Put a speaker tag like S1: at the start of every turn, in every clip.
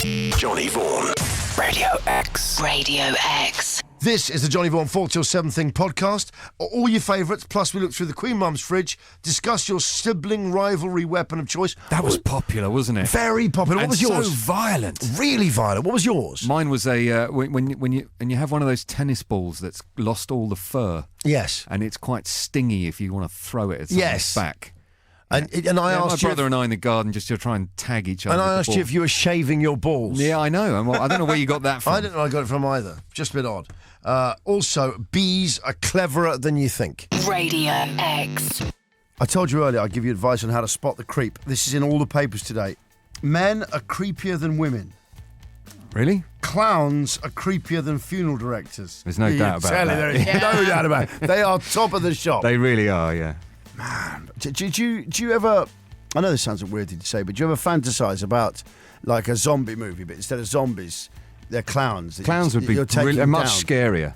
S1: Johnny Vaughan. Radio X.
S2: Radio X.
S3: This is the Johnny Vaughan 4 till 7 thing podcast. All your favourites, plus we look through the Queen Mum's fridge, discuss your sibling rivalry weapon of choice.
S4: That was popular, wasn't it?
S3: Very popular. What was yours?
S4: So violent.
S3: Really violent. What was yours?
S4: Mine was a when you have one of those tennis balls that's lost all the fur.
S3: Yes.
S4: And it's quite stingy if you want to throw it at someone's back.
S3: And I asked
S4: my brother and I in the garden just to try and tag each other.
S3: And I asked you if you were shaving your balls.
S4: Yeah, I know. I don't know where you got that from.
S3: I don't know where I got it from either. Just a bit odd. Also, bees are cleverer than you think.
S2: Radio X.
S3: I told you earlier I'd give you advice on how to spot the creep. This is in all the papers today. Men are creepier than women.
S4: Really?
S3: Clowns are creepier than funeral directors.
S4: There's no doubt about that.
S3: There is no doubt about it. They are top of the shop.
S4: They really are, yeah.
S3: Man, do you ever... I know this sounds a weird thing to say, but do you ever fantasize about like a zombie movie, but instead of zombies, they're clowns?
S4: Clowns would be really, much
S3: down.
S4: scarier.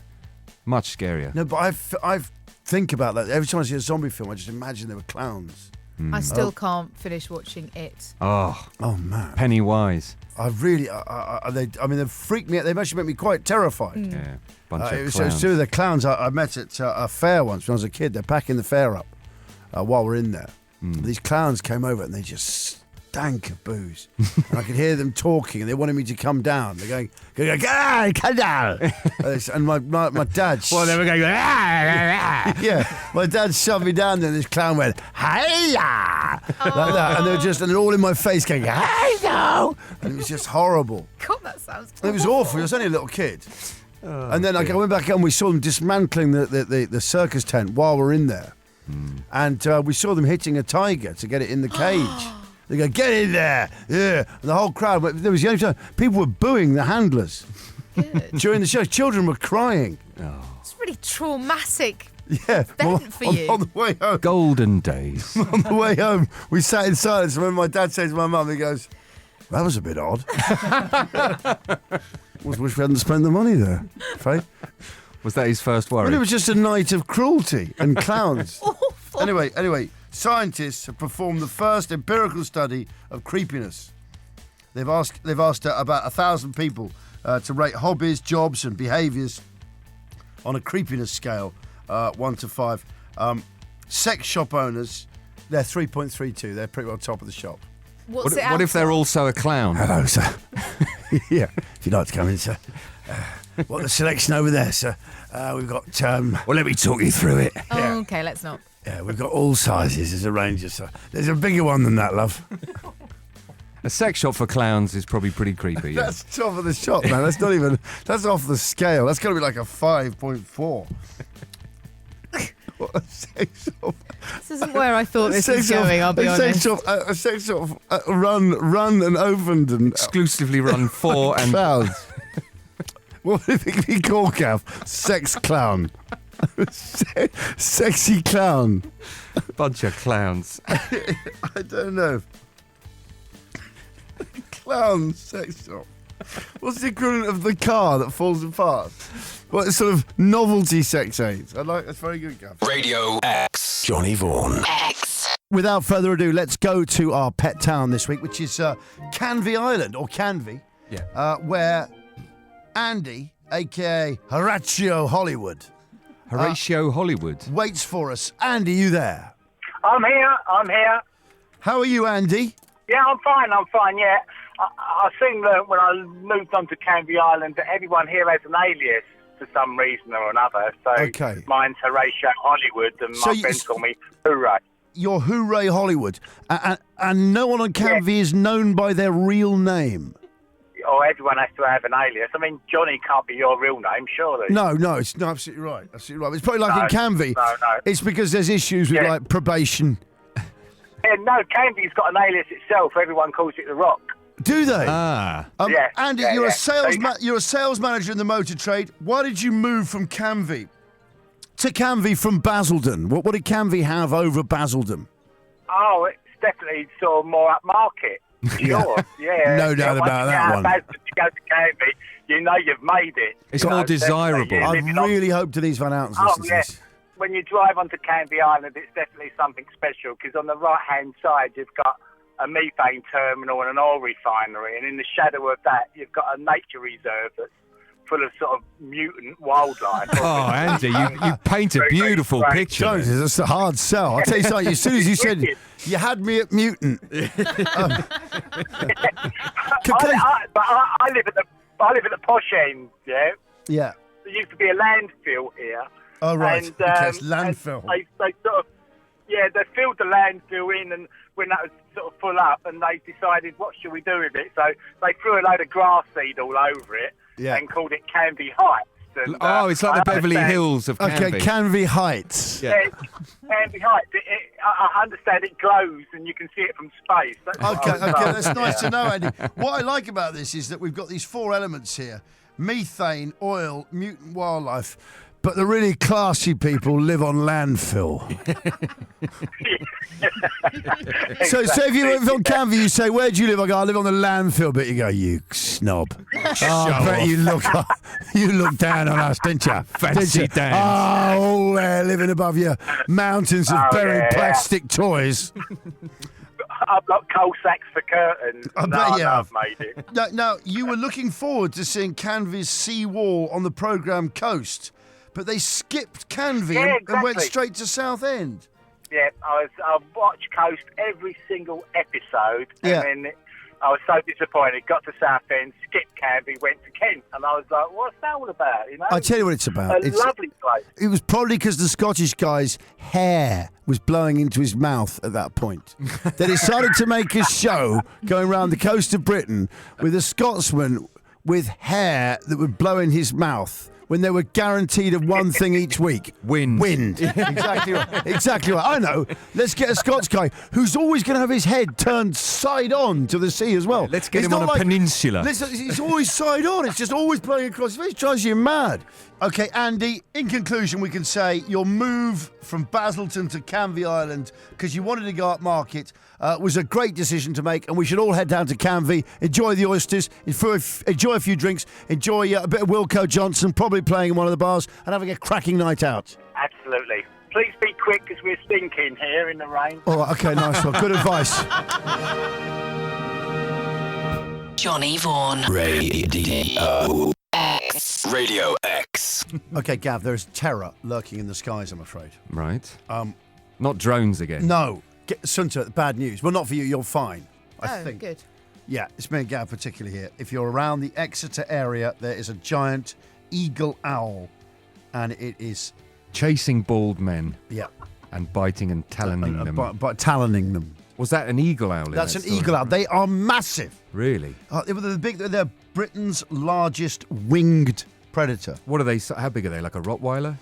S4: Much scarier.
S3: No, but I think about that. Every time I see a zombie film, I just imagine they were clowns.
S5: I still can't finish watching it.
S4: Oh
S3: man.
S4: Pennywise.
S3: I really... they freak me out. They actually make me quite terrified.
S4: Yeah, bunch of
S3: It
S4: clowns.
S3: was two of the clowns I met at a fair once when I was a kid. They're packing the fair up while we're in there. These clowns came over and they just stank of booze. And I could hear them talking and they wanted me to come down. They're going, come down. And my dad...
S4: Well, they were going...
S3: Yeah, my dad shoved me down there and this clown went, hiya! Like that. And they're all in my face going, hiya! And it was just horrible.
S5: God, that sounds
S3: It was awful. I was only a little kid. And then I went back and we saw them dismantling the circus tent while we're in there. And we saw them hitting a tiger to get it in the cage. They go, get in there! Yeah. And the whole crowd, there was the only time people were booing the handlers during the show. Children were crying.
S5: It's really traumatic.
S3: Yeah.
S5: For you.
S3: On the way home.
S4: Golden days.
S3: On the way home, we sat in silence. And when my dad said to my mum, he goes, that was a bit odd. Wish we hadn't spent the money there, Faith.
S4: Was that his first worry?
S3: Well, it was just a night of cruelty and clowns. Anyway, scientists have performed the first empirical study of creepiness. They've asked about 1,000 people to rate hobbies, jobs, and behaviours on a creepiness scale, 1 to 5. Sex shop owners, they're 3.32. They're pretty well top of the shop.
S5: What
S4: if they're also a clown?
S3: Hello, sir. Yeah, if you'd like to come in, sir. What the selection over there, sir? We've got...
S4: well, let me talk you through it.
S5: Oh, okay, let's not.
S3: Yeah, we've got all sizes as a ranger, sir. There's a bigger one than that, love.
S4: A sex shop for clowns is probably pretty creepy. Yeah.
S3: That's top of the shop, man. That's not even... That's off the scale. That's got to be like a 5.4. What a sex shop.
S5: This isn't where I thought this was going, I'll be honest.
S3: A sex shop run and opened and...
S4: Exclusively run for and...
S3: Clowns. What do you think we call, Gav? Sex clown. Sexy clown.
S4: Bunch of clowns.
S3: I don't know. Clown sex shop. What's the equivalent of the car that falls apart? What sort of novelty sex aids? That's very good, Gav.
S1: Radio X. Johnny Vaughan.
S2: X.
S3: Without further ado, let's go to our pet town this week, which is Canvey Island, or Canvey, where Andy, a.k.a. Horatio Hollywood, waits for us. Andy, you there?
S6: I'm here.
S3: How are you, Andy?
S6: Yeah, I'm fine, yeah. I think that when I moved on to Canvey Island, that everyone here has an alias for some reason or another. So
S3: Okay.
S6: Mine's Horatio Hollywood, and
S3: So
S6: my
S3: you-
S6: friends call me Hooray.
S3: You're Hooray Hollywood, and no one on Canvey is known by their real name.
S6: Or everyone has to have an alias. I mean, Johnny can't be your real name, surely.
S3: No, it's no, absolutely right. Absolutely right. It's probably like in Canvey.
S6: No.
S3: It's because there's issues with like probation.
S6: Yeah, no, Canvey's got an alias itself. Everyone calls it The Rock.
S3: Do they?
S6: Yeah,
S3: Andy,
S6: yeah,
S3: you're
S6: yeah.
S3: you're a sales manager in the motor trade. Why did you move from Canvey to Canvey from Basildon? What did Canvey have over Basildon?
S6: Oh, it's definitely sort of more upmarket. Sure, yeah.
S3: No doubt about that one.
S6: Once you go to Canvey, you know you've made it.
S4: It's more desirable.
S3: I really hope Denise Van Outen's listening to this.
S6: When you drive onto Canvey Island, it's definitely something special because on the right-hand side, you've got a methane terminal and an oil refinery, and in the shadow of that, you've got a nature reserve that's full of sort of mutant wildlife.
S4: Oh, Andy, you paint a
S6: Very, very
S4: beautiful
S6: strange.
S4: picture.
S3: Jones, that's a hard sell. I'll tell you something. As soon as you said
S6: Wicked.
S3: you had me at mutant.
S6: But I live at the posh end. Yeah,
S3: Yeah.
S6: there used to be a landfill here.
S3: Oh, right.
S6: And,
S3: Okay, it's
S6: and
S3: landfill.
S6: they sort of, they filled the landfill in, and when that was sort of full up, and they decided, what should we do with it? So they threw a load of grass seed all over it
S3: Yeah.
S6: and called it Canvey Heights. And,
S4: Oh, it's like the
S6: I
S4: Beverly
S6: understand-
S4: Hills of Canvey.
S3: Okay, Canvey Heights.
S4: Yeah.
S6: Canvey Heights. I understand it glows, and you can see it from space. That's what
S3: Okay,
S6: I was
S3: okay,
S6: told.
S3: that's nice to know, Andy. What I like about this is that we've got these 4 elements here: methane, oil, mutant wildlife. But the really classy people live on landfill. So if you live on Canvey, you say, "Where do you live?" I go, "I live on the landfill." But you go, "You snob." I bet you look down on us, didn't you?
S4: Fancy
S3: Didn't you?
S4: Dan.
S3: Oh, living above your mountains of buried plastic toys.
S6: I've got coal sacks for curtains.
S3: I bet you have.
S6: I've made it.
S3: Now, you were looking forward to seeing Canvey's sea wall on the programme Coast, but they skipped Canvey
S6: Yeah,
S3: and went
S6: exactly.
S3: straight to Southend.
S6: Yeah, I've watched Coast every single episode,
S3: Yeah.
S6: and then I was so disappointed. Got to Southend, skipped Canvey, went to Kent, and I was like, "What's that all about?" You know,
S3: I tell you what it's about.
S6: a lovely place.
S3: It was probably because the Scottish guy's hair was blowing into his mouth at that point. They decided to make a show going around the coast of Britain with a Scotsman with hair that would blow in his mouth when they were guaranteed of one thing each week.
S4: Wind.
S3: Exactly right. Exactly right. I know. Let's get a Scots guy who's always going to have his head turned side on to the sea as well.
S4: Let's get
S3: It's
S4: him on
S3: not
S4: a peninsula.
S3: It's always side on. It's just always blowing across his face. It drives you mad. Okay, Andy, in conclusion, we can say your move from Basildon to Canvey Island, because you wanted to go up market, was a great decision to make, and we should all head down to Canvey, enjoy the oysters, enjoy a few drinks, enjoy a bit of Wilco Johnson, probably playing in one of the bars, and having a cracking night out.
S6: Absolutely. Please be quick, because we're stinking here in the rain.
S3: All right, okay, nice one. Good advice.
S2: Johnny Vaughan.
S1: Radio
S2: X.
S1: Radio X.
S3: Okay, Gav, there is terror lurking in the skies, I'm afraid.
S4: Right. Not drones again.
S3: No, Sunta, bad news. Well, not for you, you're fine, I think.
S5: Good.
S3: Yeah, it's me and Gav particularly here. If you're around the Exeter area, there is a giant eagle owl, and it is,
S4: Chasing bald men
S3: yeah,
S4: and biting and taloning them.
S3: but taloning them.
S4: Was that an eagle owl? in
S3: That's
S4: that
S3: an
S4: story?
S3: eagle owl. They are massive.
S4: Really?
S3: They're Britain's largest winged predator.
S4: What are they? How big are they? Like a Rottweiler?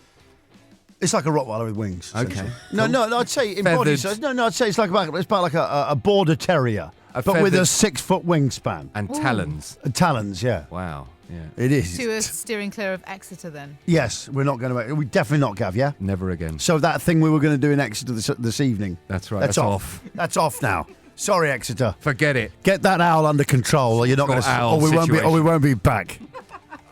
S3: It's like a Rottweiler with wings.
S4: Okay.
S3: essentially. No, I'd say in body
S4: Feathered.
S3: size. No, I'd say it's about like a border terrier,
S4: A
S3: but with a
S4: feathered-
S3: 6-foot wingspan.
S4: And talons.
S3: Talons, yeah.
S4: Wow. Yeah.
S3: It is.
S5: So we're steering clear of Exeter then.
S3: Yes, we're not going to. We definitely not, Gav. Yeah.
S4: Never again.
S3: So that thing we were going to do in Exeter this evening.
S4: That's right.
S3: That's
S4: That's
S3: off. That's off now. Sorry, Exeter.
S4: Forget it.
S3: Get that owl under control, or you're not going
S4: Got
S3: to.
S4: owl
S3: Or we won't be. Or
S4: situation.
S3: we won't be back.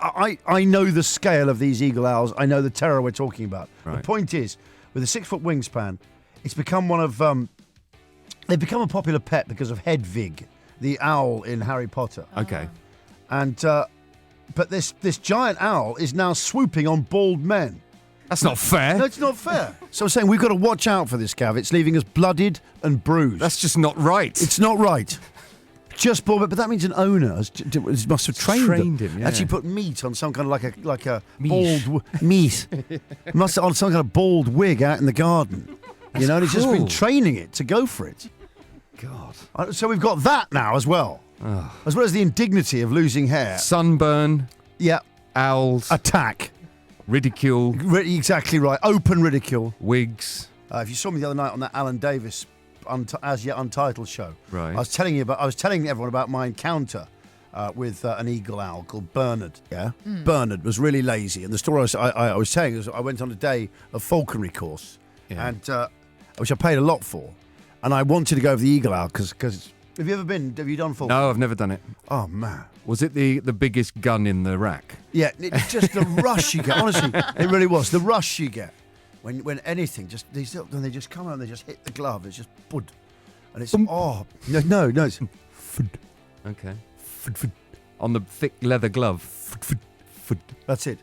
S3: I know the scale of these eagle owls. I know the terror we're talking about. The
S4: Right.
S3: point is, with a 6-foot wingspan, it's become one of. They've become a popular pet because of Hedwig, the owl in Harry Potter,
S4: Okay.
S3: and. But this giant owl is now swooping on bald men.
S4: That's not fair.
S3: No, it's not fair. So I'm saying we've got to watch out for this, Gav. It's leaving us blooded and bruised.
S4: That's just not right.
S3: It's not right. Just bald, but that means an owner must have trained
S4: him, yeah.
S3: Actually put meat on some kind of like a
S4: Meat.
S3: bald meat. Must have on some kind of bald wig out in the garden. You know, and he's just been
S4: cruel.
S3: training it to go for it.
S4: God.
S3: So we've got that now as well. As well as the indignity of losing hair.
S4: Sunburn,
S3: Yeah.
S4: owls,
S3: Attack.
S4: ridicule,
S3: Exactly right. Open ridicule.
S4: wigs.
S3: If you saw me the other night on that Alan Davis as yet untitled show,
S4: Right.
S3: I was telling everyone about my encounter with an eagle owl called Bernard. Yeah, Bernard was really lazy, and the story I was telling was I went on a day of falconry course,
S4: Yeah.
S3: and which I paid a lot for, and I wanted to go with the eagle owl because have you ever been? Have you done falconry?
S4: No, I've never done it.
S3: Oh man.
S4: Was it the biggest gun in the rack?
S3: Yeah, it's just the rush you get. Honestly, it really was the rush you get when anything just they just come out and they just hit the glove. It's just bud, And it's no, it's
S4: Okay. On the thick leather glove.
S3: that's it.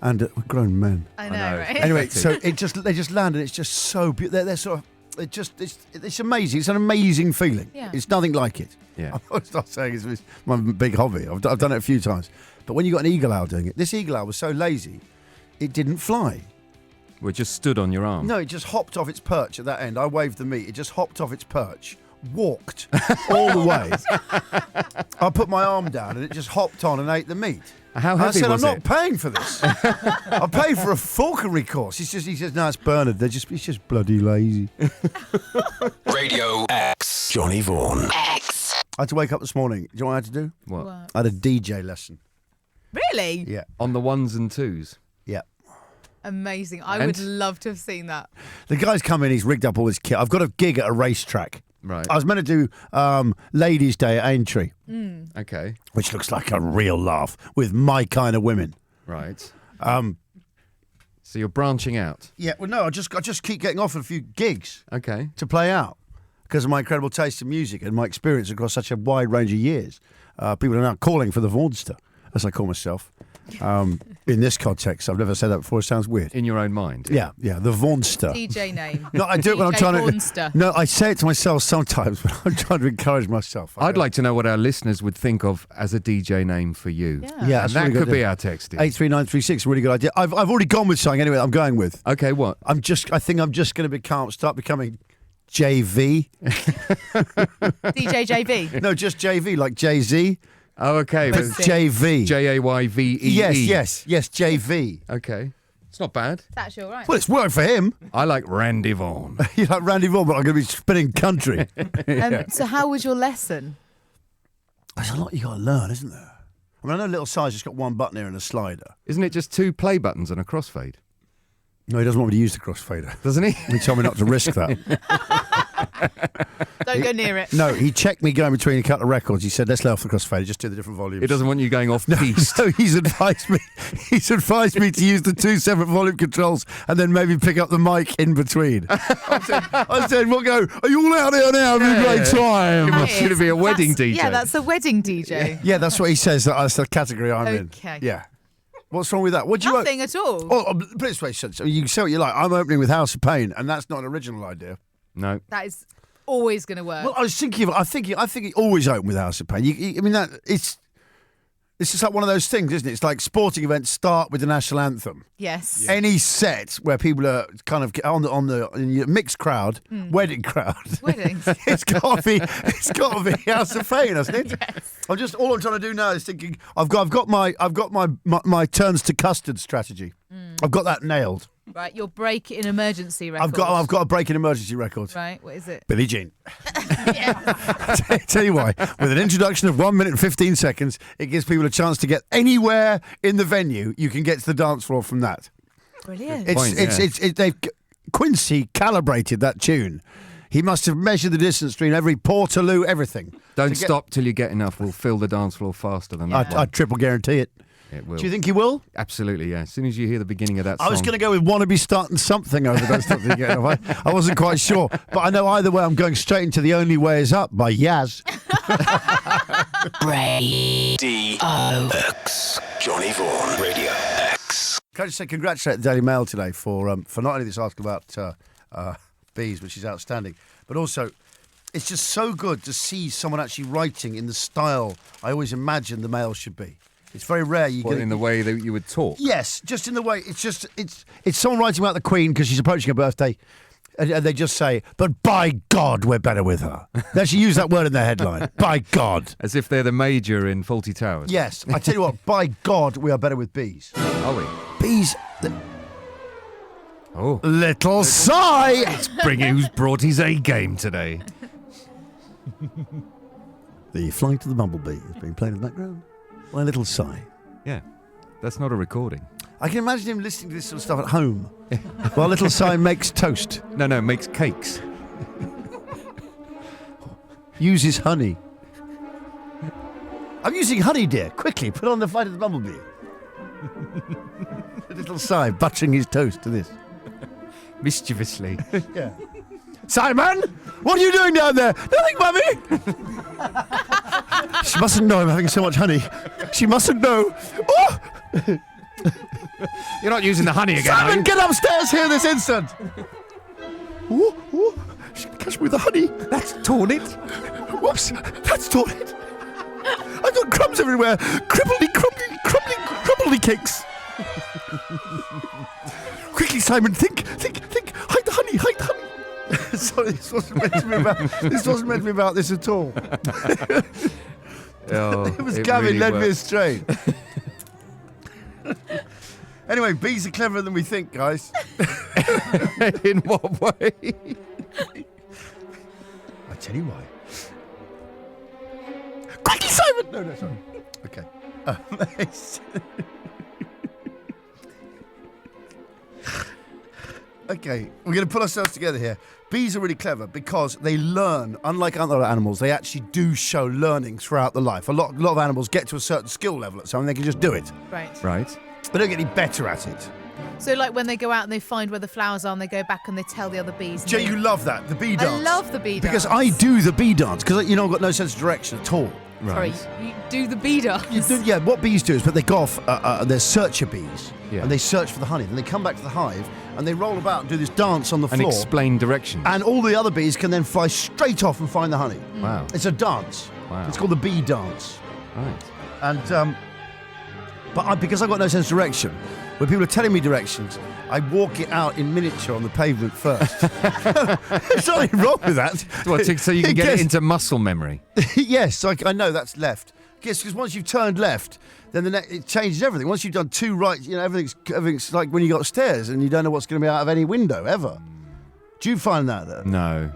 S3: And we're grown men.
S5: I know,
S4: know.
S5: right?
S3: Anyway, so they just land, and it's just so beautiful. They're sort of. It's amazing. It's an amazing feeling.
S5: Yeah.
S3: It's nothing like it.
S4: Yeah.
S3: I'm not saying it's my big hobby. I've done it a few times. But when you got an eagle owl doing it, this eagle owl was so lazy, it didn't fly.
S4: We just stood on your arm.
S3: No, it just hopped off its perch at that end. I waved the meat. It just hopped off its perch, walked all the way. I put my arm down, and it just hopped on and ate the meat.
S4: How
S3: I
S4: heavy
S3: said,
S4: was
S3: I'm not
S4: it?
S3: paying for this. I paid for a falconry course. He says, no, it's Bernard. He's just bloody lazy.
S1: Radio X. Johnny Vaughan.
S2: X.
S3: I had to wake up this morning. Do you know what I had to do?
S4: What?
S5: What?
S3: I had a DJ lesson.
S5: Really?
S3: Yeah.
S4: On the ones and twos.
S3: Yeah.
S5: Amazing. I
S4: And-
S5: would love to have seen that.
S3: The guy's come in, he's rigged up all his kit. I've got a gig at a racetrack.
S4: Right.
S3: I was meant to do Ladies' Day at Aintree,
S4: Okay.
S3: which looks like a real laugh with my kind of women.
S4: Right. So you're branching out.
S3: Yeah, well, no, I just keep getting offered a few gigs
S4: Okay.
S3: to play out because of my incredible taste in music and my experience across such a wide range of years. People are now calling for the Vaughanster, as I call myself. In this context, I've never said that before. It sounds weird.
S4: In your own mind.
S3: Yeah, the Vaughanster.
S5: DJ name.
S3: No, I do it when I'm
S5: DJ
S3: trying
S5: Vaughanster.
S3: to. No, I say it to myself sometimes, but I'm trying to encourage myself.
S4: I'd like to know what our listeners would think of as a DJ name for you.
S5: Yeah.
S3: Yeah,
S4: And
S3: that's
S4: that
S3: really
S4: could
S3: good.
S4: be our text.
S3: 83936, really good idea. I've already gone with something anyway. That I'm going with.
S4: Okay, what?
S3: I think I'm just going to start becoming JV.
S5: DJ JV.
S3: No, just JV, like Jay-Z.
S4: Oh, okay.
S3: But
S4: but
S3: JV.
S4: JAYVEE.
S3: Yes, JV.
S4: Okay. It's not bad.
S5: That's all right.
S3: Well, it's worked for him.
S4: I like Randy Vaughan.
S3: You like Randy Vaughan, but I'm going to be spinning country.
S5: So how was your lesson?
S3: There's a lot you got to learn, isn't there? I mean, I know Little Si's just got one button here and a slider.
S4: Isn't it just 2 play buttons and a crossfade?
S3: No, he doesn't want me to use the crossfader.
S4: Doesn't he?
S3: He told me not to risk that.
S5: Don't go near it.
S3: No, he checked me going between a couple of records. He said, let's lay off the crossfader, just do the different volumes.
S4: He doesn't want you going off piste.
S3: So he's advised me to use the 2 separate volume controls and then maybe pick up the mic in between. I said, we'll go, are you all out here now having a great time?
S5: That
S4: Should it
S5: is-
S4: be a wedding
S5: that's-
S4: DJ?
S5: Yeah, that's a wedding DJ.
S3: Yeah, that's what he says. That's the category I'm in.
S5: Okay.
S3: Yeah. What's wrong with that? What do you
S5: Nothing at all.
S3: Oh, put it this way, so you can say what you like. I'm opening with House of Pain, and that's not an original idea.
S4: No.
S5: That is always going to work.
S3: Well, I was thinking of. I think it always open with House of Pain. I mean, that it's just like one of those things, isn't it? It's like sporting events start with the national anthem.
S5: Yes.
S3: Any set where people are kind of on the mixed crowd, wedding crowd.
S5: Weddings.
S3: It's got to be House of Pain, hasn't it?
S5: Yes.
S3: All I'm trying to do now is thinking. I've got my turns to custard strategy. I've got that nailed.
S5: Right, your break in emergency record.
S3: I've got a break in emergency record.
S5: Right, what is it?
S3: Billie Jean. Tell you why. With an introduction of 1 minute and 15 seconds, it gives people a chance to get anywhere in the venue. You can get to the dance floor from that.
S5: Brilliant.
S3: Quincy calibrated that tune. He must have measured the distance between every Portaloo, everything.
S4: Don't stop till you get enough. We'll fill the dance floor faster than that.
S3: I triple guarantee it.
S4: It will.
S3: Do you think he will?
S4: Absolutely, yeah. As soon as you hear the beginning of that song.
S3: I was going to go with "Wanna Be Starting Something" over "Don't Stop Till You Get Enough." I wasn't quite sure, but I know either way I'm going straight into "The Only Way Is Up" by Yaz.
S2: Radio
S1: X. Johnny Vaughan. Radio X.
S3: Can I just say congratulate the Daily Mail today for not only this article about bees, which is outstanding, but also it's just so good to see someone actually writing in the style I always imagined the Mail should be. It's very rare you get
S4: in the way that you would talk.
S3: Yes, just in the way. It's someone writing about the Queen because she's approaching her birthday, and they just say, "But by God, we're better with her." They actually use that word in their headline. By God.
S4: As if they're the major in Fawlty Towers.
S3: Yes, I tell you what. By God, we are better with bees.
S4: Are we?
S3: Bees.
S4: Oh.
S3: Little sigh.
S4: Who's brought his A game today?
S3: The Flight of the Bumblebee is being played in the background. My little sigh.
S4: Yeah. That's not a recording.
S3: I can imagine him listening to this sort of stuff at home while little sigh makes toast.
S4: No, makes cakes.
S3: Uses honey. I'm using honey, dear. Quickly, put on the Flight of the Bumblebee. A little sigh, buttering his toast to this.
S4: Mischievously.
S3: Yeah. Simon, What are you doing down there? Nothing, Mummy. She mustn't know I'm having so much honey. She mustn't know. Oh!
S4: You're not using the honey again, are
S3: Simon,
S4: you?
S3: get upstairs here this instant. Ooh, ooh. She can catch me with the honey.
S4: That's torn it.
S3: Whoops, that's torn it. I've got crumbs everywhere. Crumbly cakes. Quickly, Simon, think. Hide the honey. Sorry, this wasn't meant to be about this at all.
S4: Oh,
S3: It was Gavin
S4: really
S3: led me
S4: worked.
S3: astray. Anyway, bees are cleverer than we think, guys.
S4: In what way?
S3: I tell you why. Quickly, Simon! No, sorry. Okay. Okay, we're going to put ourselves together here. Bees are really clever because they learn, unlike other animals, they actually do show learning throughout the life. A lot of animals get to a certain skill level at something, they can just do it.
S5: Right.
S4: Right.
S3: They don't get any better at it.
S5: So, like when they go out and they find where the flowers are and they go back and they tell the other bees. and
S3: Jay,
S5: they-
S3: you love that, the bee
S5: I
S3: dance.
S5: love the bee dance.
S3: Because I do the bee dance, because, I've got no sense of direction at all.
S5: Sorry, you do the bee dance.
S3: Yeah, what bees do is, but they go off, they're searcher bees,
S4: Yeah.
S3: and they search for the honey. Then they come back to the hive, and they roll about and do this dance on the
S4: And
S3: floor.
S4: explain directions.
S3: And all the other bees can then fly straight off and find the honey.
S4: Wow.
S3: It's a dance.
S4: Wow.
S3: It's called the bee dance.
S4: Right.
S3: And because I've got no sense of direction, when people are telling me directions, I walk it out in miniature on the pavement first. There's nothing wrong with that.
S4: So you can get it
S3: Yes.
S4: into muscle memory.
S3: Yes, so I know that's left. Yes, because once you've turned left, then it changes everything. Once you've done two right, everything's like when you got upstairs and you don't know what's going to be out of any window ever. Do you find that?
S4: No.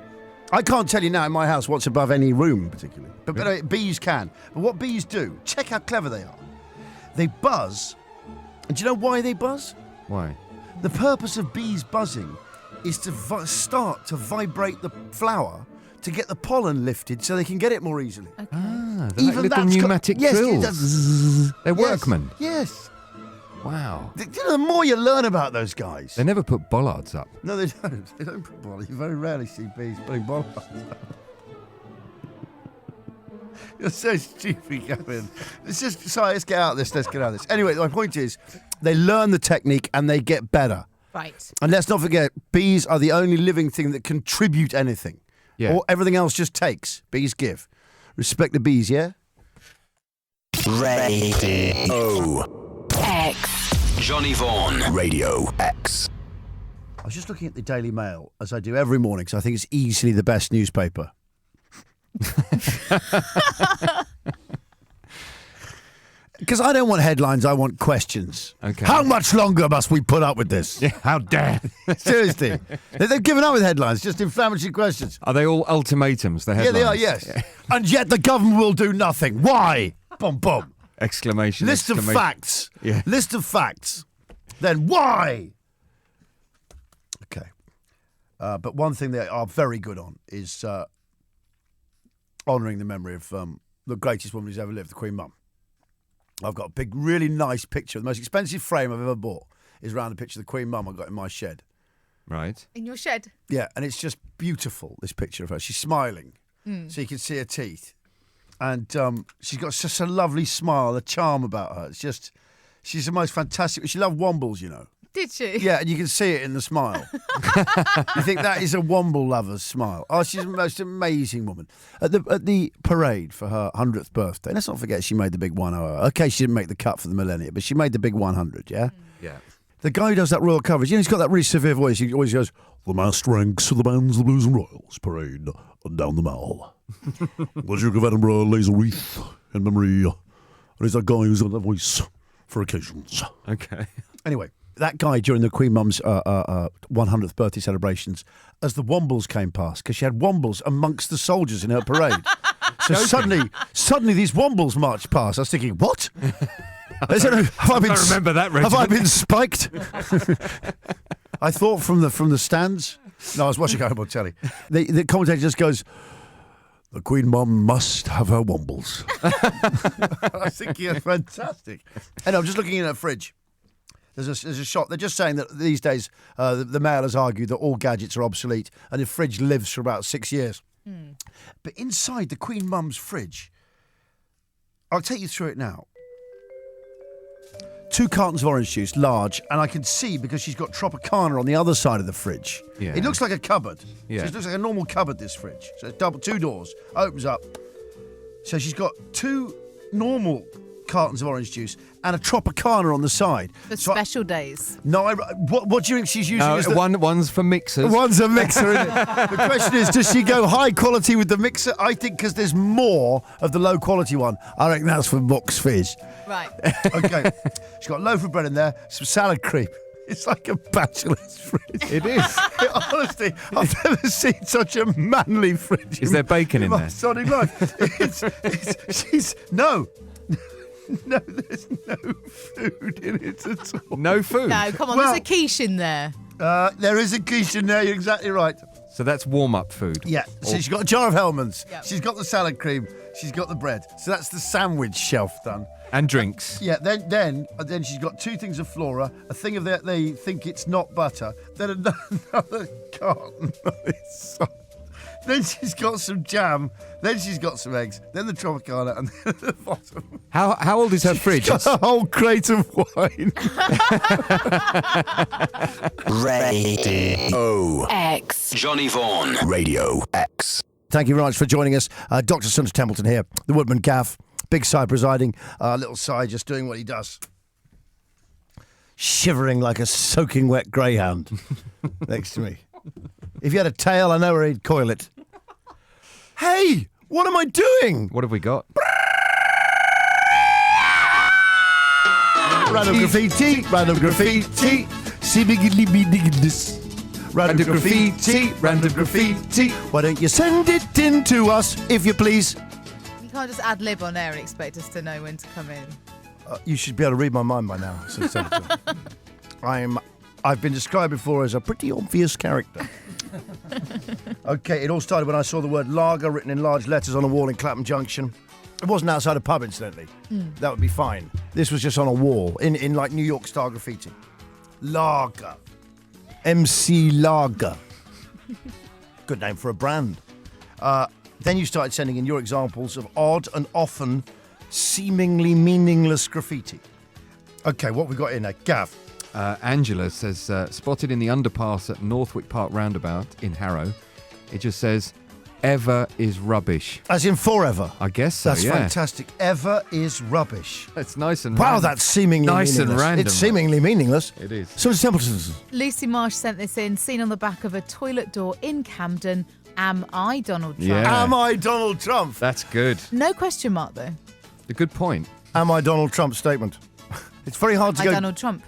S3: I can't tell you now in my house what's above any room particularly, but bees can. But what bees do? Check how clever they are. They buzz, and do you know why they buzz?
S4: Why?
S3: The purpose of bees buzzing is to start to vibrate the flower to get the pollen lifted so they can get it more easily.
S4: Ah, they're like little
S3: that's
S4: pneumatic
S3: yes,
S4: drills. They're
S3: yes,
S4: workmen.
S3: Yes.
S4: Wow.
S3: The more you learn about those guys.
S4: They never put bollards up.
S3: No, they don't. They don't put bollards. You very rarely see bees putting bollards up. You're so stupid, Gavin. Let's get out of this. Anyway, my point is, they learn the technique and they get better.
S5: Right.
S3: And let's not forget, bees are the only living thing that contribute anything.
S4: Yeah.
S3: Or everything else just takes. Bees give. Respect the bees, yeah?
S1: Radio
S2: X.
S1: Johnny Vaughan. Radio X.
S3: I was just looking at the Daily Mail, as I do every morning, because I think it's easily the best newspaper. Because I don't want headlines, I want questions.
S4: Okay.
S3: How much longer must we put up with this?
S4: Yeah, how dare.
S3: Seriously. They've given up with headlines, just inflammatory questions.
S4: Are they all ultimatums, the
S3: Yeah,
S4: headlines?
S3: they are, yes. And yet the government will do nothing. Why? Boom, boom.
S4: Exclamation.
S3: List of
S4: exclamation.
S3: facts.
S4: Yeah.
S3: List of facts. Then why? Okay. But one thing they are very good on is honouring the memory of the greatest woman who's ever lived, the Queen Mum. I've got a big, really nice picture. The most expensive frame I've ever bought is around a picture of the Queen Mum I got in my shed.
S4: Right.
S5: In your shed.
S3: Yeah, and it's just beautiful, this picture of her. She's smiling, so you can see her teeth. And she's got such a lovely smile, a charm about her. It's just, she's the most fantastic. She loved Wombles, you know.
S5: Did she?
S3: Yeah, and you can see it in the smile. You think that is a Womble lover's smile. Oh, she's the most amazing woman. At the parade for her 100th birthday, let's not forget she made the big 100. Okay, she didn't make the cut for the millennia, but she made the big 100, yeah?
S4: Yeah.
S3: The guy who does that royal coverage, he's got that really severe voice. He always goes, "The massed ranks of the bands, the blues and royals parade down the mall. The Duke of Edinburgh lays a wreath in memory. And he's that guy who's got that voice for occasions."
S4: Okay.
S3: Anyway, that guy during the Queen Mum's 100th birthday celebrations, as the Wombles came past, because she had Wombles amongst the soldiers in her parade. So suddenly these Wombles marched past. I was thinking, what? I
S4: remember that,
S3: Have I
S4: Regiment.
S3: been spiked? I thought from the stands. No, I was watching home on telly. The commentator just goes, "The Queen Mum must have her Wombles." I was thinking, that's fantastic. And I'm just looking in her fridge. There's a shot. They're just saying that these days the Mail has argued that all gadgets are obsolete and the fridge lives for about 6 years. But inside the Queen Mum's fridge, I'll take you through it now. 2 cartons of orange juice, large, and I can see because she's got Tropicana on the other side of the fridge.
S4: Yeah.
S3: It looks like a cupboard.
S4: Yeah.
S3: So it looks like a normal cupboard, this fridge. So it's 2 doors, opens up. So she's got 2 normal cartons of orange juice and a Tropicana on the side.
S5: For special days.
S3: No, what do you think she's using?
S4: One's for mixers.
S3: One's a mixer, isn't it? The question is, does she go high quality with the mixer? I think because there's more of the low quality one. I reckon that's for Box Fizz.
S5: Right.
S3: Okay. She's got a loaf of bread in there, some salad cream. It's like a bachelor's fridge.
S4: It is.
S3: Honestly, I've never seen such a manly fridge.
S4: Is there bacon in
S3: my
S4: there?
S3: Sodding life. No, there's no food in it at all.
S4: No food?
S5: No, come on,
S3: Well-
S5: there's a quiche in there.
S3: There is a quiche in there, you're exactly right.
S4: So that's warm-up food?
S3: Yeah, so she's got a jar of Hellmann's.
S5: Yep.
S3: She's got the salad cream. She's got the bread. So that's the sandwich shelf done.
S4: And drinks?
S3: Yeah, then she's got 2 things of Flora, a thing of that they think it's not butter, then another carton of its salt. Then she's got some jam, then she's got some eggs, then the Tropicana, and then at the bottom.
S4: How old is her fridge?
S3: Got a whole crate of wine.
S1: Radio
S2: X.
S1: Johnny Vaughan. Radio X.
S3: Thank you very much for joining us. Dr. Sunter Templeton here, the Woodman Gaff, Big Side presiding, Little Side just doing what he does. Shivering like a soaking wet greyhound next to me. If he had a tail, I know where he'd coil it. Hey, what am I doing?
S4: What have we got?
S3: Random graffiti, random graffiti, see-biggy-lee-bee-diggy-this. Random graffiti, random graffiti. Why don't you send it in to us, if you please?
S5: You can't just ad lib on air and expect us to know when to come in.
S3: You should be able to read my mind by now. I've been described before as a pretty obvious character. Okay, it all started when I saw the word lager written in large letters on a wall in Clapham Junction. It wasn't outside a pub, incidentally. That would be fine. This was just on a wall in like New York style graffiti. Lager. MC Lager. Good name for a brand. Then you started sending in your examples of odd and often seemingly meaningless graffiti. Okay, what we got in there? Gav.
S4: Angela says, spotted in the underpass at Northwick Park roundabout in Harrow. It just says, ever is rubbish.
S3: As in forever.
S4: I guess so,
S3: That's
S4: yeah.
S3: fantastic. Ever is rubbish.
S4: It's nice and
S3: Wow,
S4: random.
S3: that's seemingly
S4: nice
S3: meaningless.
S4: and random.
S3: It's seemingly meaningless.
S4: It is.
S3: So Templeton.
S5: Lucy Marsh sent this in, seen on the back of a toilet door in Camden. Am I Donald Trump?
S4: Yeah.
S3: Am I Donald Trump?
S4: That's good.
S5: No question mark, though.
S4: A good point.
S3: Am I Donald Trump statement. It's very hard to
S5: Am I
S3: go...
S5: Donald Trump?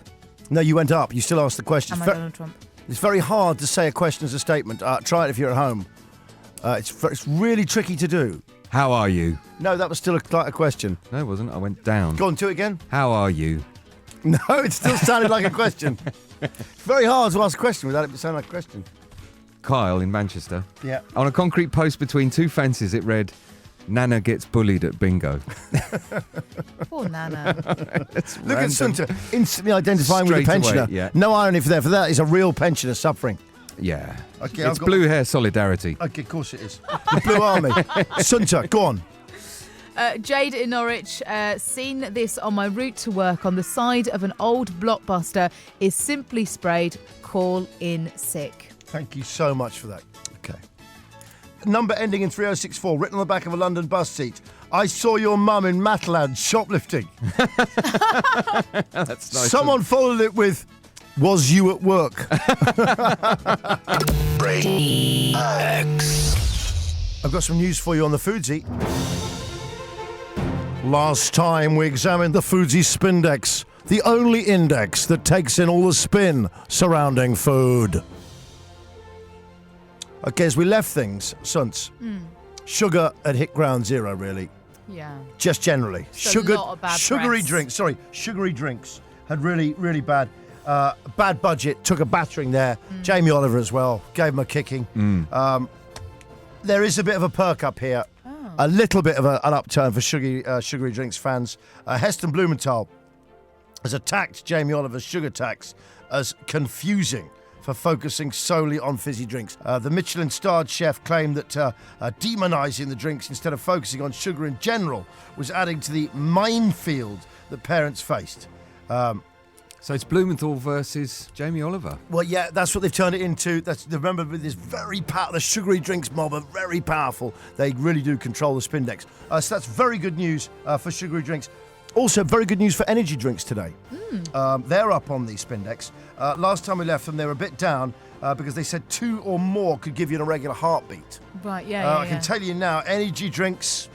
S3: No, you went up. You still asked the question.
S5: Am I Donald Trump?
S3: It's very hard to say a question as a statement. Try it if you're at home. It's really tricky to do.
S4: How are you?
S3: No, that was still a question.
S4: No, it wasn't. I went down.
S3: Go on, do it again.
S4: How are you?
S3: No, it still sounded like a question. It's very hard to ask a question without it sounding like a question. Kyle
S4: in Manchester.
S3: Yeah.
S4: On a concrete post between 2 fences, it read, Nana gets bullied at bingo.
S5: Poor Nana.
S3: Look at Sunter instantly identifying with the
S4: Straight
S3: pensioner.
S4: away, yeah.
S3: No irony for that is a real pensioner suffering.
S4: Yeah.
S3: Okay,
S4: it's blue hair solidarity.
S3: Okay, of course it is. The Blue Army. Sunter, go on.
S5: Jade in Norwich, seen this on my route to work on the side of an old Blockbuster, is simply sprayed, call in sick.
S3: Thank you so much for that. Okay. Number ending in 3064, written on the back of a London bus seat. I saw your mum in Matalan shoplifting.
S4: That's nice.
S3: Someone followed it with, was you at work?
S1: Radio X.
S3: I've got some news for you on the Foodsie. Last time we examined the Foodsie Spindex, the only index that takes in all the spin surrounding food. Okay, as we left things, Sunts, sugar had hit ground zero, really.
S5: Yeah.
S3: Just generally.
S5: Just a lot of bad
S3: sugary
S5: press.
S3: Sugary drinks had really, really bad budget, took a battering there. Jamie Oliver as well, gave him a kicking. There is a bit of a perk up here. A little bit of an upturn for sugary drinks fans. Heston Blumenthal has attacked Jamie Oliver's sugar tax as confusing for focusing solely on fizzy drinks. The Michelin-starred chef claimed that demonising the drinks instead of focusing on sugar in general was adding to the minefield that parents faced.
S4: So it's Blumenthal versus Jamie Oliver.
S3: Well, yeah, that's what they've turned it into. Remember, with this very the sugary drinks mob are very powerful. They really do control the Spindex. So that's very good news for sugary drinks. Also, very good news for energy drinks today. They're up on the Spindex. Last time we left them, they were a bit down because they said 2 or more could give you an irregular heartbeat.
S5: Right, yeah.
S3: I can tell you now, energy drinks.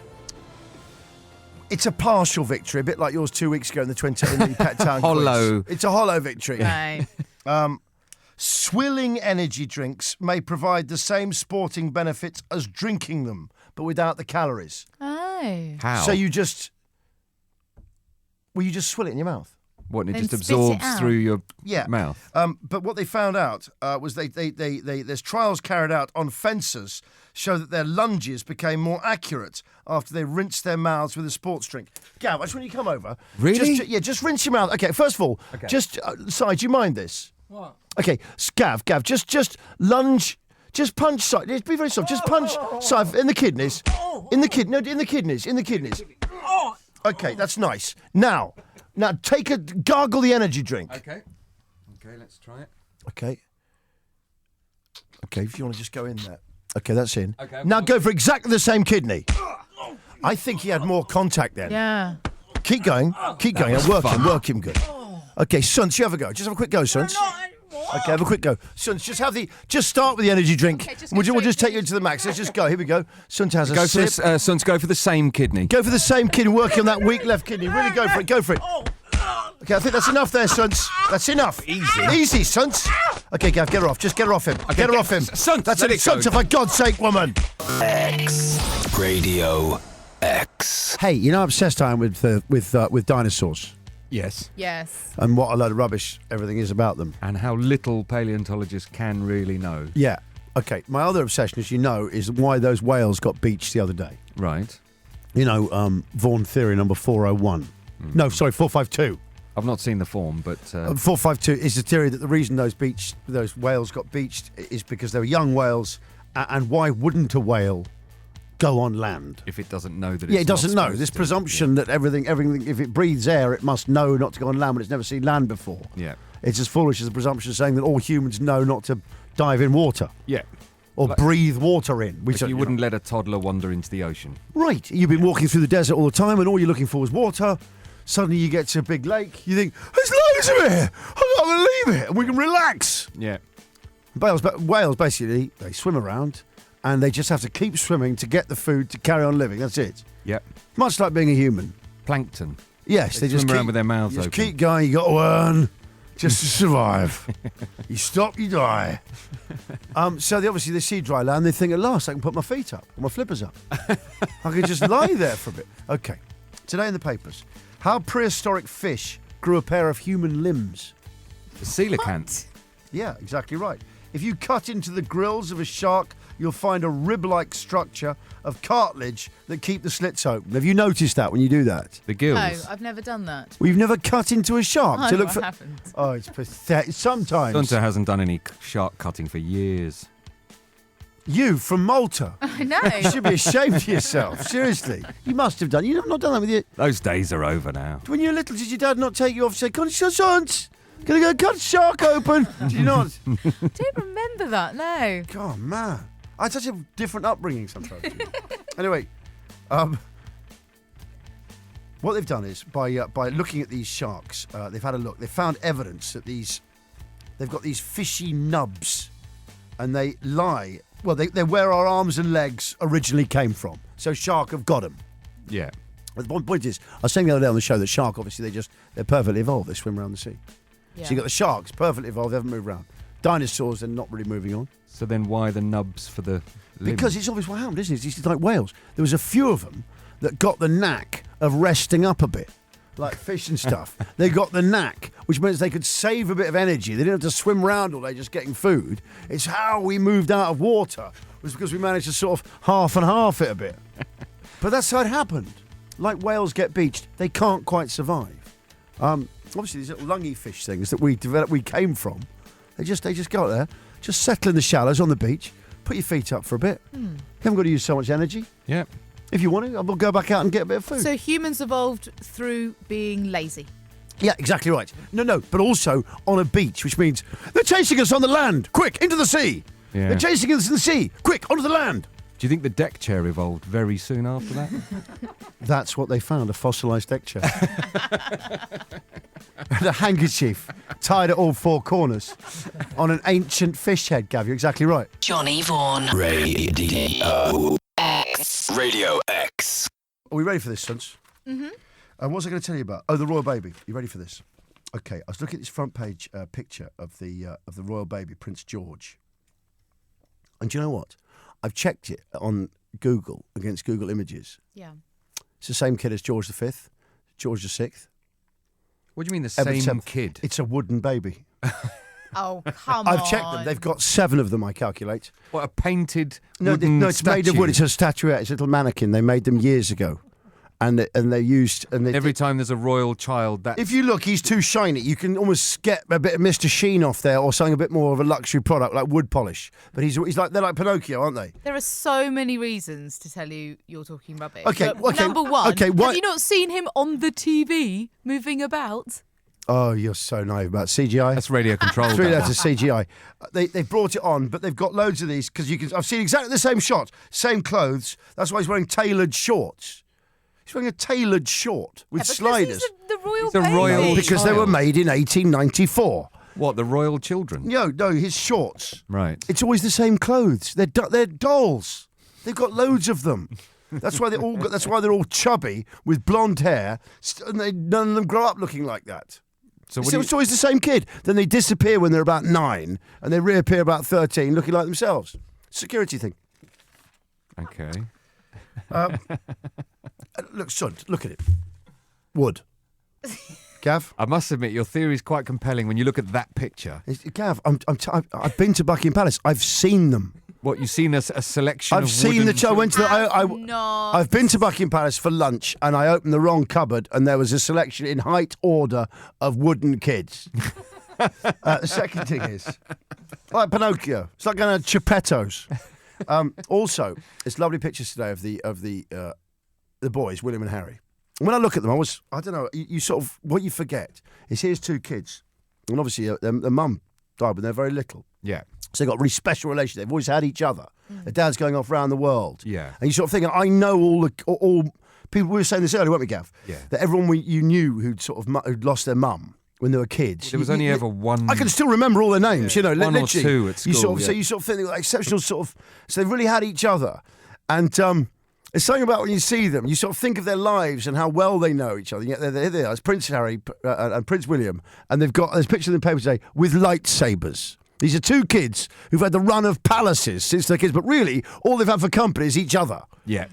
S3: It's a partial victory, a bit like yours 2 weeks ago in the Pet Town
S4: Hollow.
S3: quiz. It's a hollow victory.
S5: Right.
S3: Swilling energy drinks may provide the same sporting benefits as drinking them, but without the calories.
S5: Oh.
S4: How?
S3: So you just swill it in your mouth.
S4: What, and it
S5: Then
S4: just
S5: spit it
S4: absorbs
S5: out.
S4: through your
S3: Yeah.
S4: mouth?
S3: But what they found out was there's trials carried out on fencers show that their lunges became more accurate after they rinsed their mouths with a sports drink. Gav, I just want you to come over.
S4: Really?
S3: Just rinse your mouth. Okay, first of all, Si, do you mind this?
S7: What?
S3: Okay, Gav, just lunge, just punch Si. Be very soft. Just punch Si in the kidneys. In the kidneys. Okay, that's nice. Now gargle the energy drink.
S4: Okay, let's try it.
S3: Okay, if you want to just go in there. Okay, that's in.
S4: Okay,
S3: now go for exactly the same kidney. I think he had more contact then.
S5: Yeah.
S3: Keep going. Work him good. Okay, Suns, you have a go. Just have a quick go, Suns. Okay, have a quick go. Suns, just start with the energy drink.
S5: Okay, just
S3: we'll
S5: go
S3: just
S5: straight
S3: take you to the max. Let's just go. Here we go. Suns has a
S4: Go
S3: sip.
S4: for Sons, go for the same kidney.
S3: Go for the same kidney. Work on that weak left kidney. Really go for it. Go for it. Okay, I think that's enough there, Suns. That's enough. Easy, Suns. Okay, Gav, get her off. Just get her off him. Get her off him.
S4: Suns,
S3: that's
S4: let
S3: it.
S4: it go.
S3: Suns, for God's sake, woman.
S1: X. Radio X.
S3: Hey, you know how obsessed I am with dinosaurs
S4: Yes.
S5: Yes.
S3: and what a load of rubbish everything is about them.
S4: And how little paleontologists can really know.
S3: Yeah. Okay, my other obsession, as you know, is why those whales got beached the other day.
S4: Right.
S3: You know, Vaughan theory number 401. No, sorry, 452.
S4: I've not seen the form, but
S3: 452 is the theory that the reason those whales got beached is because they were young whales, and why wouldn't a whale go on land?
S4: if it doesn't know that it's
S3: Yeah, it doesn't
S4: not
S3: know.
S4: supposed
S3: This
S4: to.
S3: presumption that everything, if it breathes air, it must know not to go on land when it's never seen land before.
S4: Yeah.
S3: It's as foolish as the presumption saying that all humans know not to dive in water
S4: Yeah.
S3: or
S4: Like-
S3: breathe water in.
S4: But you wouldn't let a toddler wander into the ocean.
S3: Right. You've been walking through the desert all the time and all you're looking for is water. Suddenly you get to a big lake. You think, there's loads of it here. I can't believe it. And we can relax.
S4: Yeah.
S3: Whales, basically, they swim around and they just have to keep swimming to get the food to carry on living. That's it.
S4: Yep.
S3: Much like being a human.
S4: Plankton.
S3: Yes,
S4: They
S3: just
S4: swim around
S3: keep,
S4: with their mouths
S3: just
S4: open.
S3: keep going. You got to earn just to survive. You stop, you die. So obviously they see dry land. They think, at last I can put my feet up, or my flippers up. I can just lie there for a bit. Okay. Today in the papers, how prehistoric fish grew a pair of human limbs.
S4: The coelacanth.
S3: Yeah, exactly right. If you cut into the grills of a shark, you'll find a rib-like structure of cartilage that keep the slits open. Have you noticed that when you do that?
S4: The gills.
S5: No, I've never done that.
S3: Well, you've never cut into a shark to
S5: No,
S3: look
S5: I
S3: for.
S5: haven't.
S3: Oh, it's pathetic. Sometimes
S4: Sunta hasn't done any shark cutting for years.
S3: you from Malta.
S5: I know.
S3: You should be ashamed of yourself. Seriously, you must have done. You've not done that with you.
S4: Those days are over now.
S3: When you were little, did your dad not take you off and say, "Come on, sons, gonna go cut a shark open"? Did you not?
S5: Don't remember that. No.
S3: God, man. I had such a different upbringing sometimes. Anyway, what they've done is, by looking at these sharks, they've had a look. They've found evidence that they've got these fishy nubs, and they lie. Well, they're where our arms and legs originally came from. So shark have got them.
S4: Yeah.
S3: But the point is, I was saying the other day on the show that shark, obviously, they're perfectly evolved. They swim around the sea.
S5: Yeah.
S3: So you've got the sharks, perfectly evolved, they haven't moved around. Dinosaurs, they're not really moving on.
S4: So then why the nubs for the limbs?
S3: Because it's obvious what happened, isn't it? It's like whales. There was a few of them that got the knack of resting up a bit, like fish and stuff. They got the knack, which means they could save a bit of energy. They didn't have to swim around all day just getting food. It's how we moved out of water, was because we managed to sort of half and half it a bit. But that's how it happened. Like whales get beached, they can't quite survive. obviously these little lungy fish things that we came from. They just go out there, just settle in the shallows on the beach, put your feet up for a bit. You haven't got to use so much energy.
S4: Yeah.
S3: If you want to, we'll go back out and get a bit of food.
S5: So humans evolved through being lazy.
S3: Yeah, exactly right. No, but also on a beach, which means they're chasing us on the land. Quick, into the sea.
S4: Yeah.
S3: They're chasing us in the sea. Quick, onto the land.
S4: Do you think the deck chair evolved very soon after that?
S3: That's what they found, a fossilised deck chair. And a handkerchief tied at all four corners on an ancient fish head, Gav. You're exactly right.
S2: Johnny Vaughan.
S1: Radio
S2: X.
S1: Radio X.
S3: Are we ready for this, Sons? Mm-hmm. What was I going to tell you about? Oh, the royal baby. You ready for this? Okay, I was looking at this front page picture of the royal baby, Prince George. And do you know what? I've checked it on Google against Google Images.
S5: Yeah.
S3: It's the same kid as George V, George VI.
S4: What do you mean the
S3: Edward
S4: same
S3: VII.
S4: kid?
S3: It's a wooden baby.
S5: Oh, come on.
S3: I've checked them. They've got 7 of them, I calculate.
S4: What, a painted
S3: No,
S4: wooden
S3: it's made of wood. It's
S4: statue?
S3: a statuette. It's a little mannequin. They made them years ago. And they used... And they,
S4: Every time there's a royal child, that's...
S3: if you look, he's too shiny. You can almost get a bit of Mr. Sheen off there, or something a bit more of a luxury product like wood polish. But he's like they're like Pinocchio, aren't they?
S5: There are so many reasons to tell you you're talking rubbish.
S3: Okay,
S5: But
S3: okay,
S5: number one,
S3: okay,
S5: have you not seen him on the TV moving about?
S3: Oh, you're so naive about CGI.
S4: That's radio controlled.
S3: It's really
S4: that
S3: that's a CGI. They brought it on, but they've got loads of these because I've seen exactly the same shot, same clothes. That's why he's wearing tailored shorts. He's wearing a tailored short with sliders.
S5: He's the royal
S4: He's a
S5: baby.
S4: royal
S3: Because they were made in 1894.
S4: What, the royal children?
S3: No, his shorts.
S4: Right.
S3: It's always the same clothes. They're dolls. They've got loads of them. That's why they're all chubby with blonde hair, and none of them grow up looking like that.
S4: So
S3: It's always the same kid. Then they disappear when they're about 9, and they reappear about 13, looking like themselves. Security thing.
S4: Okay.
S3: Look, son, look at it. Wood. Gav?
S4: I must admit, your theory is quite compelling when you look at that picture.
S3: Gav, I've been to Buckingham Palace. I've seen them.
S4: What, you've seen a selection of
S3: I've seen
S4: wooden
S3: the. I went to the.
S5: Not.
S3: I've been to Buckingham Palace for lunch, and I opened the wrong cupboard, and there was a selection in height order of wooden kids. The second thing is, like Pinocchio. It's like going to Geppetto's. Also, it's lovely pictures today of the boys, William and Harry. And when I look at them, I don't know. You sort of what you forget is here's 2 kids, and obviously their mum died when they're very little.
S4: Yeah.
S3: So they've got a really special relationship. They've always had each other. Their dad's going off around the world.
S4: Yeah.
S3: And you sort of think, I know all people. We were saying this earlier, weren't we, Gav?
S4: Yeah.
S3: That everyone you knew who'd lost their mum when they were kids.
S4: There was only ever one.
S3: I can still remember all their names.
S4: Yeah. One or
S3: literally.
S4: 2 at school.
S3: So you sort of think they were exceptional sort of. So they've really had each other, and there's something about when you see them, you sort of think of their lives and how well they know each other. Yet there they are. It's Prince Harry and Prince William, and there's pictures in the paper today with lightsabers. These are 2 kids who've had the run of palaces since they're kids, but really, all they've had for company is each other.
S4: Yeah.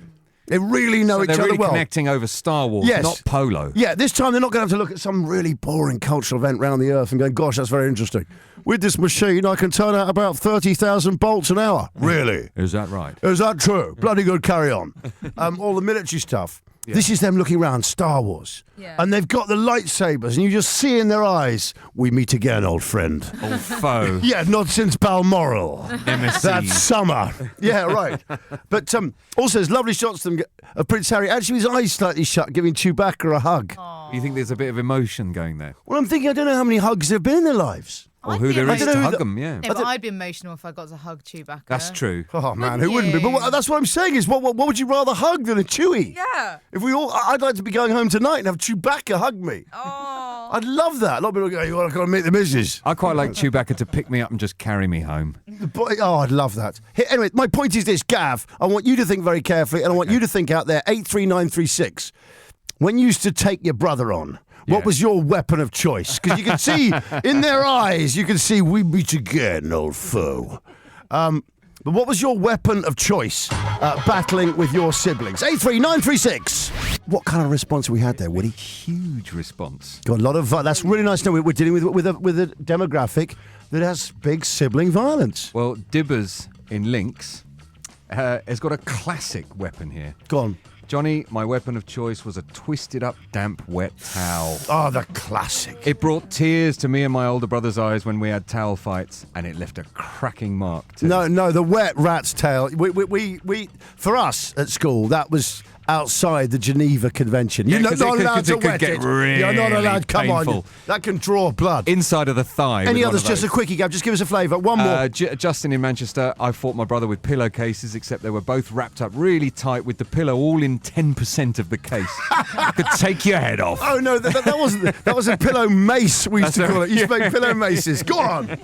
S3: They really know each
S4: they're
S3: other
S4: really
S3: well.
S4: connecting over Star Wars,
S3: Yes.
S4: not polo.
S3: Yeah, this time they're not going to have to look at some really boring cultural event round the earth and go, gosh, that's very interesting. With this machine, I can turn out about 30,000 bolts an hour. Really?
S4: Is that right?
S3: Is that true? Bloody good, carry on. All the military stuff. Yeah. This is them looking around Star Wars.
S5: Yeah.
S3: And they've got the lightsabers, and you just see in their eyes, we meet again, old friend.
S4: Old foe.
S3: Yeah, not since Balmoral.
S4: MSC.
S3: That's summer. Yeah, right. But also, there's lovely shots of Prince Harry, actually with his eyes slightly shut, giving Chewbacca a hug.
S4: You think there's a bit of emotion going there?
S3: Well, I'm thinking, I don't know how many hugs there have been in their lives.
S4: Or who there is to hug them, yeah.
S5: Yeah, but I'd be emotional if I got to hug Chewbacca.
S4: That's true.
S3: Oh, man, who wouldn't be? But that's what I'm saying is, what would you rather hug than a Chewie?
S5: Yeah.
S3: If I'd like to be going home tonight and have Chewbacca hug me.
S5: Oh.
S3: I'd love that. A lot of people go, you want to go and meet the missus.
S4: I quite like Chewbacca to pick me up and just carry me home.
S3: I'd love that. Anyway, my point is this, Gav. I want you to think very carefully, and I want you to think out there, 83936. When you used to take your brother on, what was your weapon of choice? Because you can see in their eyes, you can see, we meet again, old foe. But what was your weapon of choice battling with your siblings? 83936. What kind of response we had there, Woody?
S4: Huge response.
S3: Got a lot of. That's really nice to know. We're dealing with a demographic that has big sibling violence.
S4: Well, Dibbers in Lynx has got a classic weapon here.
S3: Go on.
S4: Johnny, my weapon of choice was a twisted up, damp, wet towel.
S3: Oh, the classic.
S4: It brought tears to me and my older brother's eyes when we had towel fights, and it left a cracking mark too.
S3: No, the wet rat's tail. We for us at school, that was outside the Geneva Convention.
S4: Yeah,
S3: You're not allowed to
S4: it could
S3: wet
S4: get
S3: it.
S4: really
S3: You're not allowed. Come
S4: painful.
S3: on, that can draw blood.
S4: Inside of the thigh.
S3: Any
S4: with one
S3: others?
S4: of
S3: Just a
S4: those.
S3: quickie, Gav. Just give us a flavour. One more.
S4: Justin in Manchester, I fought my brother with pillowcases, except they were both wrapped up really tight with the pillow all in 10% of the case. Could take your head off.
S3: Oh no, that wasn't. That was a pillow mace. We used to call it. You used to make pillow maces. Go on.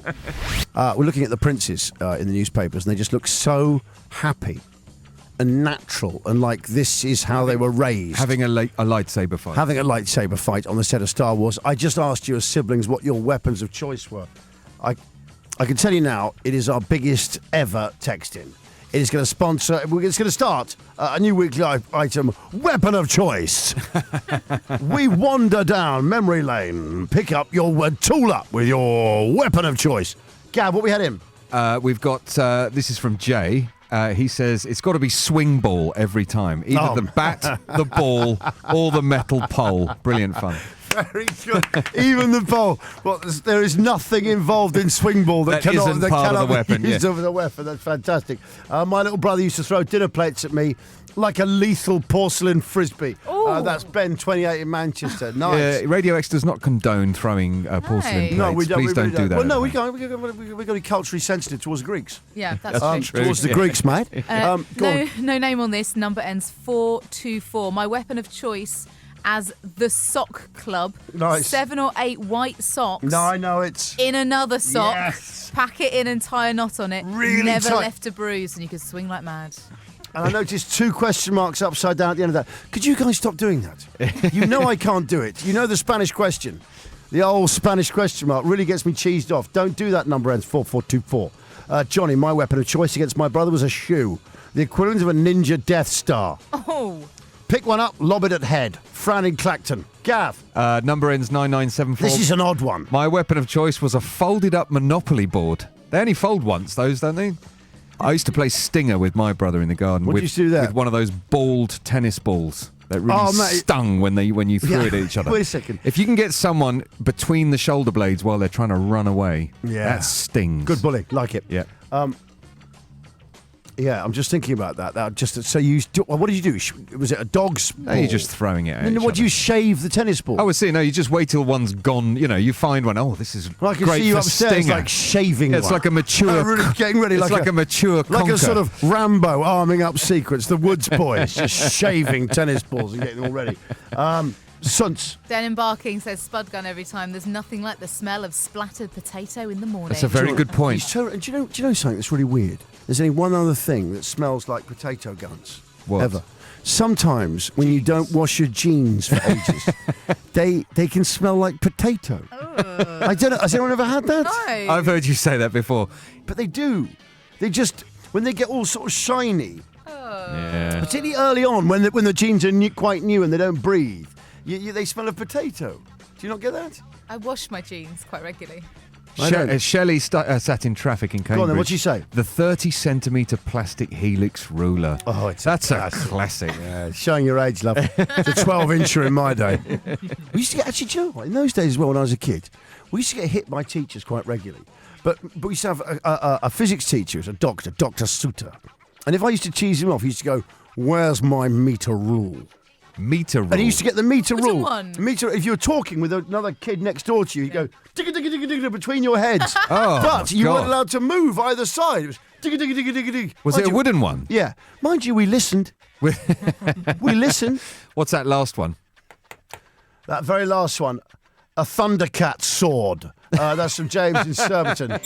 S3: We're looking at the princes in the newspapers, and they just look so happy and natural, and like this is how they were raised.
S4: Having a lightsaber fight.
S3: Having a lightsaber fight on the set of Star Wars. I just asked you as siblings what your weapons of choice were. I can tell you now, it is our biggest ever text-in. It is going to sponsor, it's going to start a new weekly item, Weapon of Choice. We wander down memory lane, pick up your tool up with your weapon of choice. Gav, what we had in?
S4: We've got, this is from Jay. He says it's got to be swing ball every time. Either the bat, the ball, or the metal pole. Brilliant fun.
S3: Very good. Even the bowl. Well, there is nothing involved in swing ball that
S4: That isn't part of
S3: cannot
S4: the weapon,
S3: be used
S4: yeah.
S3: as a weapon. That's fantastic. My little brother used to throw dinner plates at me like a lethal porcelain frisbee. That's Ben, 28 in Manchester. Nice.
S4: Radio X does not condone throwing porcelain plates.
S3: No, we don't.
S4: Please
S3: we
S4: don't
S3: really
S4: do that.
S3: Well, no,
S4: at
S3: we
S4: home.
S3: can't. We've got to be culturally sensitive towards the Greeks.
S5: Yeah, that's true.
S3: Towards the Greeks, mate. Go on.
S5: No name on this. Number ends 424. My weapon of choice as the sock club.
S3: Nice.
S5: 7 or 8 white socks.
S3: No, I know it's.
S5: In another sock.
S3: Yes.
S5: Pack it in and tie a knot on it.
S3: Really
S5: Never
S3: tight.
S5: left a bruise, and you could swing like mad.
S3: And I noticed 2 question marks upside down at the end of that. Could you guys stop doing that? You know I can't do it. You know the Spanish question. The old Spanish question mark really gets me cheesed off. Don't do that. Number ends 4424. Johnny, my weapon of choice against my brother was a shoe. The equivalent of a ninja Death Star.
S5: Oh.
S3: Pick one up, lob it at head. Fran in Clacton. Gav.
S4: Number ends 9974.
S3: This is an odd one.
S4: My weapon of choice was a folded up Monopoly board. They only fold once, those, don't they? I used to play Stinger with my brother in the garden.
S3: What did you used to do there?
S4: With one of those balled tennis balls that really stung when you threw it at each other.
S3: Wait a second.
S4: If you can get someone between the shoulder blades while they're trying to run away,
S3: Yeah.
S4: that stings.
S3: Good bully. Like it.
S4: Yeah.
S3: Yeah, I'm just thinking about that. What did you do? Was it a dog's ball?
S4: No, you're just throwing it at each
S3: What do
S4: other.
S3: you shave the tennis ball?
S4: I was saying, no, you just wait till one's gone. You know, you find one. Oh, this is
S3: I can
S4: great
S3: see you
S4: for
S3: upstairs
S4: Stinger.
S3: like shaving
S4: Yeah, it's
S3: one.
S4: like a mature.
S3: Really getting ready.
S4: It's like a mature
S3: Like
S4: conker.
S3: a sort of Rambo arming up sequence. The Woods Boys just shaving tennis balls and getting them all ready. Sunts.
S5: Denim Barking says spud gun every time. There's nothing like the smell of splattered potato in the morning.
S4: That's a very good point.
S3: Do you know something that's really weird? There's only one other thing that smells like potato guns.
S4: What?
S3: Ever. Sometimes when you don't wash your jeans for ages, they can smell like potato. I don't know. Has anyone ever had that?
S5: No.
S4: I've heard you say that before.
S3: But they do. They just, when they get all sort of shiny,
S4: Yeah.
S3: particularly early on when the jeans are quite new and they don't breathe, they smell of potato. Do you not get that?
S5: I wash my jeans quite regularly.
S3: I don't.
S4: Shelley sat in traffic in Cambridge.
S3: Go on then, what'd she say?
S4: The 30-centimetre plastic helix ruler.
S3: Oh,
S4: That's a classic.
S3: Showing your age, love. It's a 12-incher in my day. We used to get, actually, do you know what? In those days as well, when I was a kid, we used to get hit by teachers quite regularly. But we used to have a physics teacher, who's a doctor, Dr. Suter. And if I used to tease him off, he used to go, "Where's my meter rule?"
S4: Meter rule.
S3: And he used to get the meter
S5: Which
S3: rule.
S5: one?
S3: Meter. If you were talking with another kid next door to you, he'd go digga digga digga digga between your heads.
S4: Oh,
S3: but you
S4: God.
S3: weren't allowed to move either side. It was digga digga digga digga digga.
S4: Was
S3: Mind
S4: it a
S3: you-
S4: wooden one?
S3: Yeah. Mind you, we listened. We listened.
S4: What's that last one?
S3: That very last one, a Thundercat sword. That's from James in Surbiton.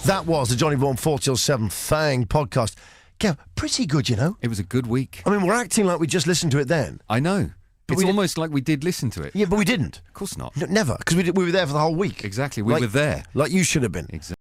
S3: That was the Johnny Vaughan 4 till 7 Fang podcast. Yeah, pretty good, you know.
S4: It was a good week.
S3: I mean, we're acting like we just listened to it then.
S4: I know. It's
S3: we did-
S4: almost like we did listen to it.
S3: Yeah, but we didn't.
S4: Of course not.
S3: Never, because we were there for the whole week.
S4: Exactly. We
S3: Like-
S4: were there.
S3: Like you should have been.
S4: Exactly.